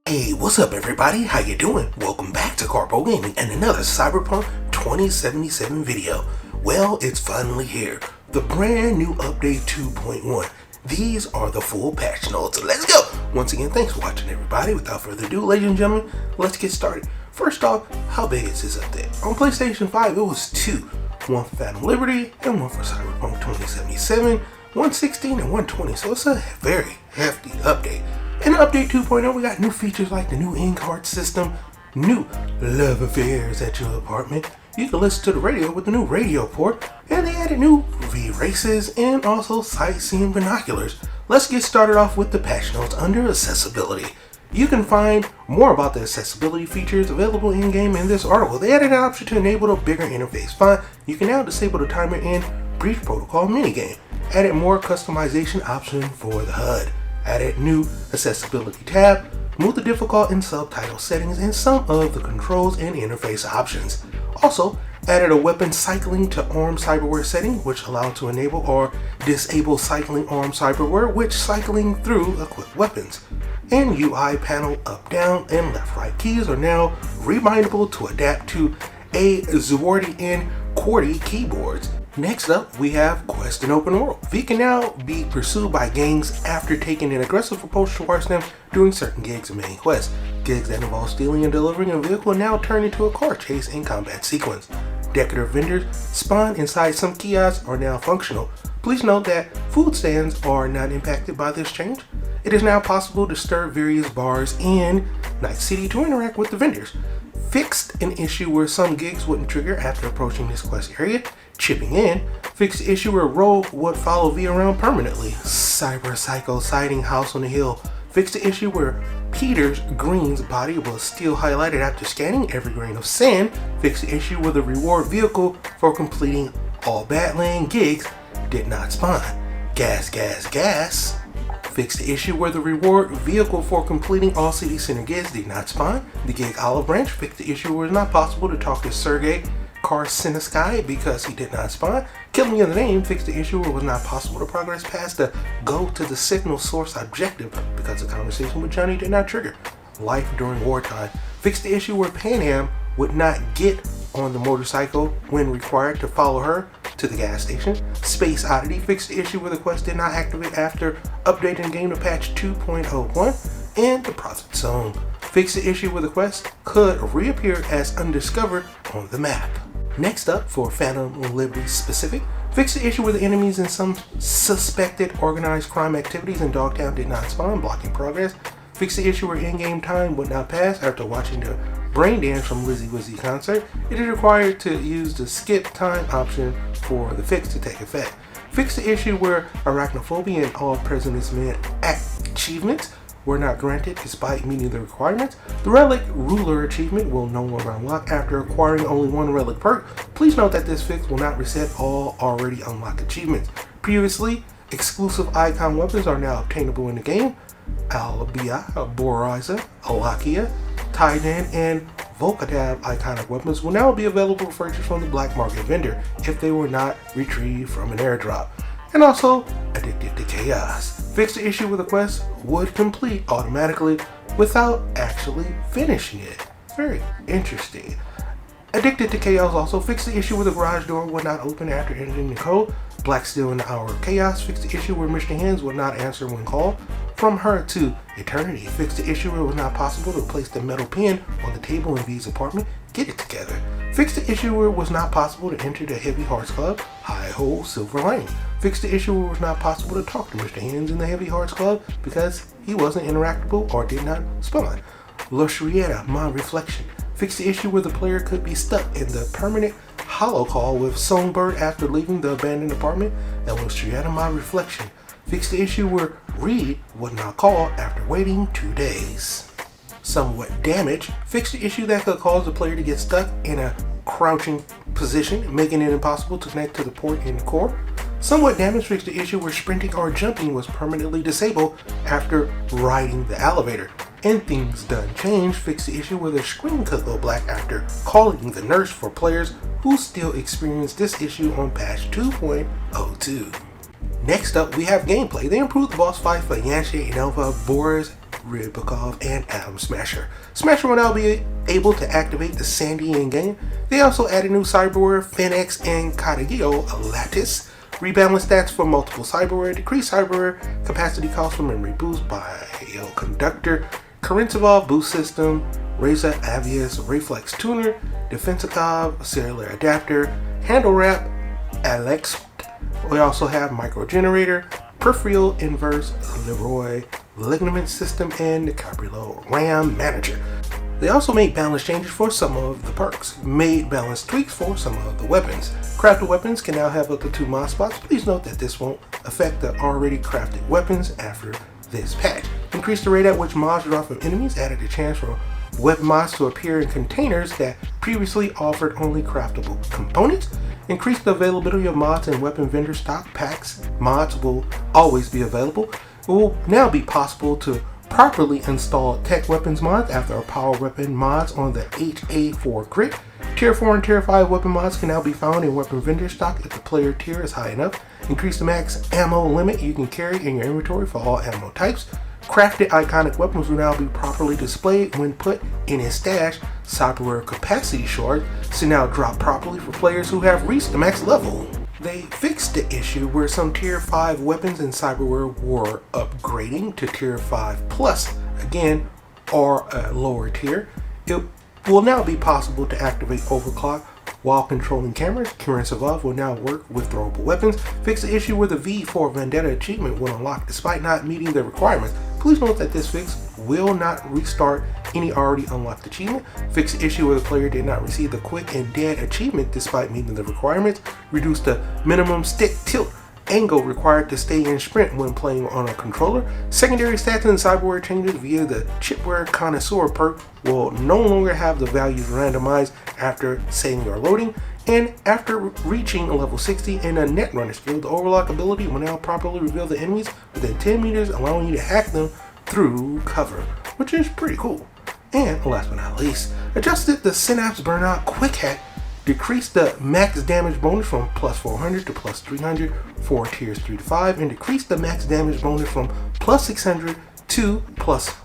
Hey, what's up everybody? How you doing? Welcome back to Karpo Gaming and another Cyberpunk 2077 video. Well, it's finally here. The brand new update 2.1. These are the full patch notes. Let's go! Once again, thanks for watching everybody. Without further ado, ladies and gentlemen, let's get started. First off, how big is this update? On PlayStation 5, it was two. One for Phantom Liberty and one for Cyberpunk 2077, 116 and 120, so it's a very hefty update. In Update 2.0, we got new features like the new in-cart system, new love affairs at your apartment. You can listen to the radio with the new radio port, and they added new V-races and also sightseeing binoculars. Let's get started off with the patch notes under accessibility. You can find more about the accessibility features available in-game in this article. They added an option to enable a bigger interface font. You can now disable the timer in Breach Protocol minigame. Added more customization option for the HUD. Added new accessibility tab, moved the default and subtitle settings and some of the controls and interface options. Also, added a weapon cycling to armed cyberware setting, which allowed to enable or disable cycling armed cyberware, which cycling through equipped weapons. And UI panel up, down, and left right keys are now rebindable to adapt to a ZWORD and QWERTY keyboards. Next up, we have Quest in Open World. V can now be pursued by gangs after taking an aggressive approach towards them during certain gigs and main quests. Gigs that involve stealing and delivering a vehicle now turn into a car chase and combat sequence. Decorative vendors spawned inside some kiosks are now functional. Please note that food stands are not impacted by this change. It is now possible to stir various bars in Night City to interact with the vendors. Fixed an issue where some gigs wouldn't trigger after approaching this quest area. Chipping in, fixed the issue where Rogue would follow V around permanently. Cyber Psycho sighting House on the Hill. Fixed the issue where Peter's Green's body was still highlighted after scanning every grain of sand. Fixed the issue where the reward vehicle for completing all Badland gigs did not spawn. Gas. Fixed the issue where the reward vehicle for completing all City Center gigs did not spawn. The gig Olive Branch fixed the issue where it's not possible to talk to Sergei Karsinsky because he did not spawn. Killing Me in the Name fixed the issue where it was not possible to progress past the go to the signal source objective because the conversation with Johnny did not trigger. Life During Wartime fixed the issue where Pan Am would not get on the motorcycle when required to follow her to the gas station. Space Oddity fixed the issue where the quest did not activate after updating the game to patch 2.01. And the Profit Zone fixed the issue where the quest could reappear as undiscovered on the map. Next up, for Phantom Liberty specific, fixed the issue where the enemies in some suspected organized crime activities in Dogtown did not spawn, blocking progress. Fixed the issue where in-game time would not pass after watching the Brain Dance from Lizzy Wizzy concert. It is required to use the skip time option for the fix to take effect. Fixed the issue where arachnophobia and all President's Men achievements were not granted despite meeting the requirements. The Relic Ruler achievement will no longer unlock after acquiring only one relic perk. Please note that this fix will not reset all already unlocked achievements. Previously, exclusive icon weapons are now obtainable in the game. Albia, Boriza, Alakia, Tidan, and Volkadav iconic weapons will now be available for purchase from the black market vendor if they were not retrieved from an airdrop. And also, Addicted to Chaos fixed the issue where the quest would complete automatically without actually finishing it. Very interesting. Addicted to Chaos also fixed the issue where the garage door would not open after entering the code. Black Steel in the Hour of Chaos fixed the issue where Mr. Hands would not answer when called. From Her to Eternity fixed the issue where it was not possible to place the metal pin on the table in V's apartment. Get it together. Fixed the issue where it was not possible to enter the Heavy Hearts Club. High Hole, Silver Lane. Fixed the issue where it was not possible to talk to Mr. Hands in the Heavy Hearts Club because he wasn't interactable or did not spawn. Lushrieta, My Reflection. Fixed the issue where the player could be stuck in the permanent hollow call with Songbird after leaving the abandoned apartment. And Lushrieta, My Reflection fixed the issue where Reed would not call after waiting 2 days. Somewhat Damaged fixed the issue that could cause the player to get stuck in a crouching position, making it impossible to connect to the port in the core. Somewhat Damaged fixed the issue where sprinting or jumping was permanently disabled after riding the elevator. And Things Done Change fixed the issue where the screen could go black after calling the nurse for players who still experience this issue on patch 2.02. Next up, we have gameplay. They improved the boss fight for Yanshe and Elva Boris Rybakov, and Atom Smasher. Smasher will now be able to activate the Sandy in-game. They also added new cyberware, Phoenix and Caragio Lattice. Rebalance stats for multiple cyberware, decrease cyberware capacity cost for memory boost, bioconductor, Karintsevov boost system, Reza Avius Reflex tuner, Defensivov cellular adapter, handle wrap, Alex. We also have micro generator, peripheral inverse, Leroy ligament system, and the Cabriolet RAM manager. They also made balance changes for some of the perks, made balance tweaks for some of the weapons. Crafted weapons can now have up to 2 mod spots. Please note that this won't affect the already crafted weapons after this patch. Increased the rate at which mods drop from enemies, added a chance for weapon mods to appear in containers that previously offered only craftable components. Increased the availability of mods in weapon vendor stock packs. Mods will always be available. It will now be possible to properly install tech weapons mods after a power weapon mods on the HA4 crit. Tier 4 and Tier 5 weapon mods can now be found in weapon vendor stock if the player tier is high enough. Increase the max ammo limit you can carry in your inventory for all ammo types. Crafted iconic weapons will now be properly displayed when put in a stash. Cyberware capacity shards to now drop properly for players who have reached the max level. They fixed the issue where some Tier 5 weapons and cyberware were upgrading to Tier 5 Plus, again, or a lower tier. It will now be possible to activate overclock while controlling cameras. Karintsevov will now work with throwable weapons. Fix the issue where the V for Vendetta achievement will unlock despite not meeting the requirements. Please note that this fix will not restart any already unlocked achievement. Fix the issue where the player did not receive the quick and dead achievement despite meeting the requirements. Reduce the minimum stick tilt angle required to stay in sprint when playing on a controller. Secondary stats and cyberware changes via the Chipware Connoisseur perk will no longer have the values randomized after saving or loading. And after reaching level 60 in a Netrunner skill, the overlock ability will now properly reveal the enemies within 10 meters, allowing you to hack them through cover, which is pretty cool. And last but not least, adjusted the Synapse Burnout Quick Hack, decreased the max damage bonus from plus 400 to plus 300 for tiers 3 to 5, and decreased the max damage bonus from plus 600 to plus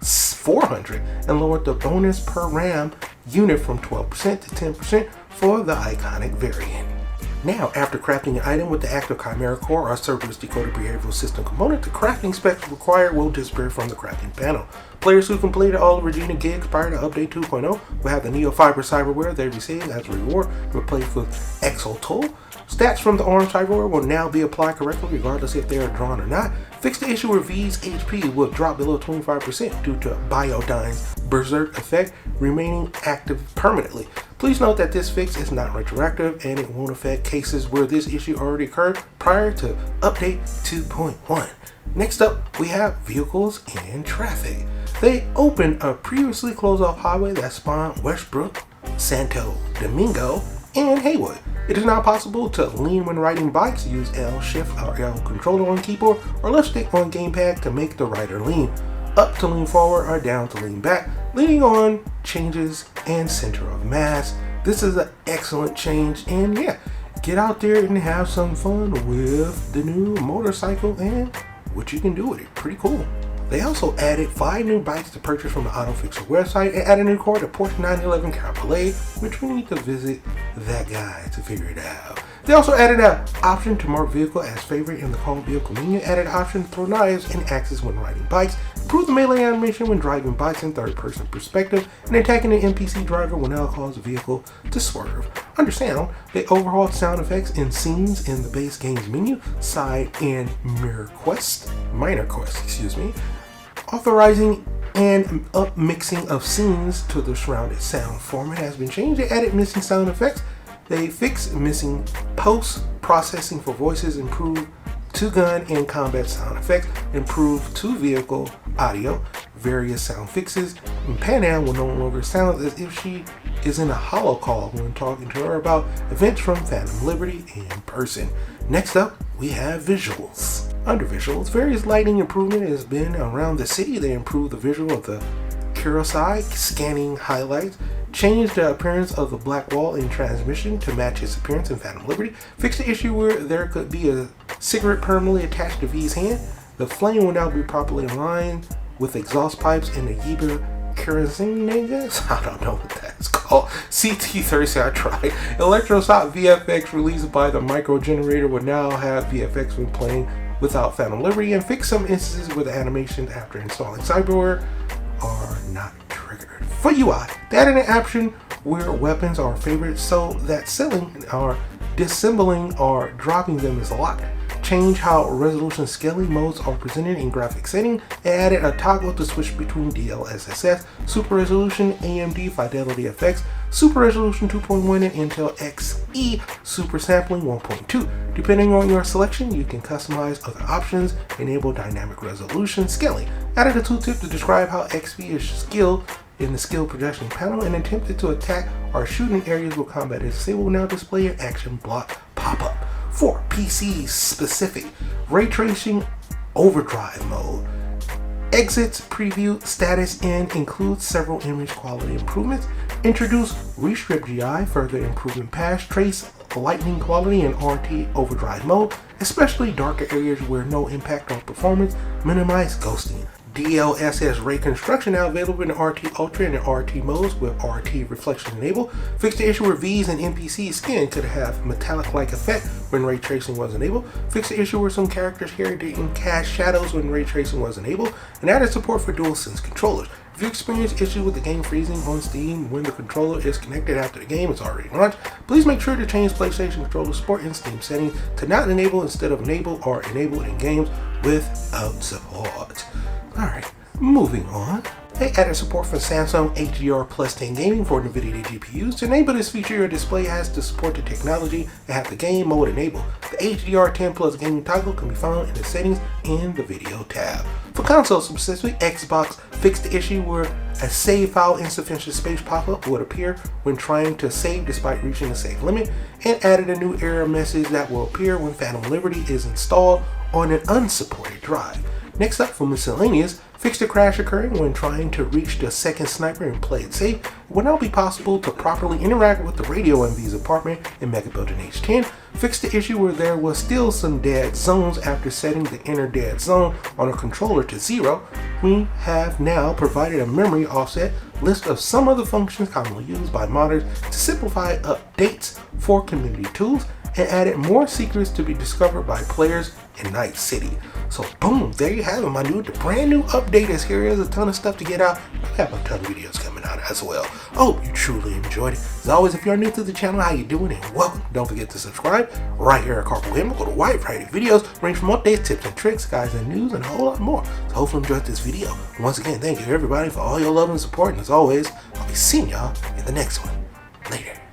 400, and lowered the bonus per RAM unit from 12% to 10% for the iconic variant. Now, after crafting an item with the active Chimera Core or Cerberus Decoder Behavioral System component, the crafting specs required will disappear from the crafting panel. Players who completed all of Regina gigs prior to Update 2.0 will have the Neofiber cyberware they received as a reward replaced with Exotool. Stats from the Orange cyberware will now be applied correctly regardless if they are drawn or not. Fix the issue where V's HP will drop below 25% due to Biodyne's Berserk effect remaining active permanently. Please note that this fix is not retroactive and it won't affect cases where this issue already occurred prior to Update 2.1. Next up, we have vehicles and traffic. They opened a previously closed off highway that spawned Westbrook, Santo Domingo, and Haywood. It is now possible to lean when riding bikes, use L shift or L controller on keyboard, or left stick on gamepad to make the rider lean, up to lean forward or down to lean back. Leaning on changes and center of mass. This is an excellent change, and yeah, get out there and have some fun with the new motorcycle and what you can do with it. Pretty cool. They also added 5 new bikes to purchase from the AutoFixer website and added a new car to Porsche 911 Cabriolet, which we need to visit that guy to figure it out. They also added an option to mark vehicle as favorite in the call vehicle menu, added an option to throw knives and axes when riding bikes, improved the melee animation when driving bikes in third-person perspective, and attacking an NPC driver will now cause the vehicle to swerve. Under sound, they overhauled sound effects and scenes in the base game's menu, side and minor quest, authorizing and upmixing of scenes to the surrounded sound format has been changed. They added missing sound effects. They fixed missing post-processing for voices, improved two-gun and combat sound effects, improved two-vehicle audio, various sound fixes, and Panam will no longer sound as if she is in a hollow call when talking to her about events from Phantom Liberty in person. Next up, we have visuals. Under visuals, various lighting improvement has been around the city. They improved the visual of the Kurosai, scanning highlights, changed the appearance of the black wall in transmission to match its appearance in Phantom Liberty, fixed the issue where there could be a cigarette permanently attached to V's hand. The flame will now be properly aligned with exhaust pipes and the Yeager kerosene niggas. I don't know what that's called. CT30, I tried. Electroshock VFX released by the Micro Generator will now have VFX when playing without Phantom Liberty and fix some instances where the animations after installing cyberware are not triggered. For UI, they added an option where weapons are favored so that selling or disassembling or dropping them is locked. Change how resolution scaling modes are presented in graphic setting, and added a toggle to switch between DLSS, Super Resolution, AMD Fidelity FX, Super Resolution 2.1, and Intel Xe Super Sampling 1.2. Depending on your selection, you can customize other options, enable dynamic resolution scaling. Added a tooltip to describe how XP is skilled in the skill projection panel, and attempted to attack or shoot in areas where combat is disabled will now display an action block pop-up. For PC specific, ray tracing overdrive mode. Exits preview status and includes several image quality improvements. Introduce restrip GI, further improving past trace lightning quality in RT overdrive mode, especially darker areas where no impact on performance. Minimize ghosting. DLSS ray construction now available in RT Ultra and RT modes with RT reflection enabled. Fixed the issue where V's and NPC skin could have metallic-like effect when ray tracing was enabled. Fixed the issue where some characters here didn't cast shadows when ray tracing was enabled. And added support for DualSense controllers. If you experience issues with the game freezing on Steam when the controller is connected after the game is already launched, please make sure to change PlayStation controller support in Steam settings to not enable instead of enable or enable in games without support. Alright, moving on. They added support for Samsung HDR Plus 10 gaming for NVIDIA GPUs. To enable this feature, your display has to support the technology and have the game mode enabled. The HDR 10 Plus gaming toggle can be found in the settings in the video tab. For console specific, Xbox fixed the issue where a save file insufficient space pop-up would appear when trying to save despite reaching the save limit, and added a new error message that will appear when Phantom Liberty is installed on an unsupported drive. Next up, for miscellaneous, fixed the crash occurring when trying to reach the second sniper and play it safe. It will now be possible to properly interact with the radio in V's apartment in Mega Building H10. Fixed the issue where there was still some dead zones after setting the inner dead zone on a controller to 0. We have now provided a memory offset list of some of the functions commonly used by modders to simplify updates for community tools, and added more secrets to be discovered by players in Night City. So boom, there you have it, my dude. The brand new update is here. There's a ton of stuff to get out. I have a ton of videos coming out as well. I hope you truly enjoyed it. As always, if you're new to the channel, how you doing and welcome. Don't forget to subscribe right here at Karpo. We'll go to wide variety of videos, range from updates, tips and tricks, guys and news, and a whole lot more. So hopefully you enjoyed this video. Once again, thank you everybody for all your love and support. And as always, I'll be seeing y'all in the next one. Later.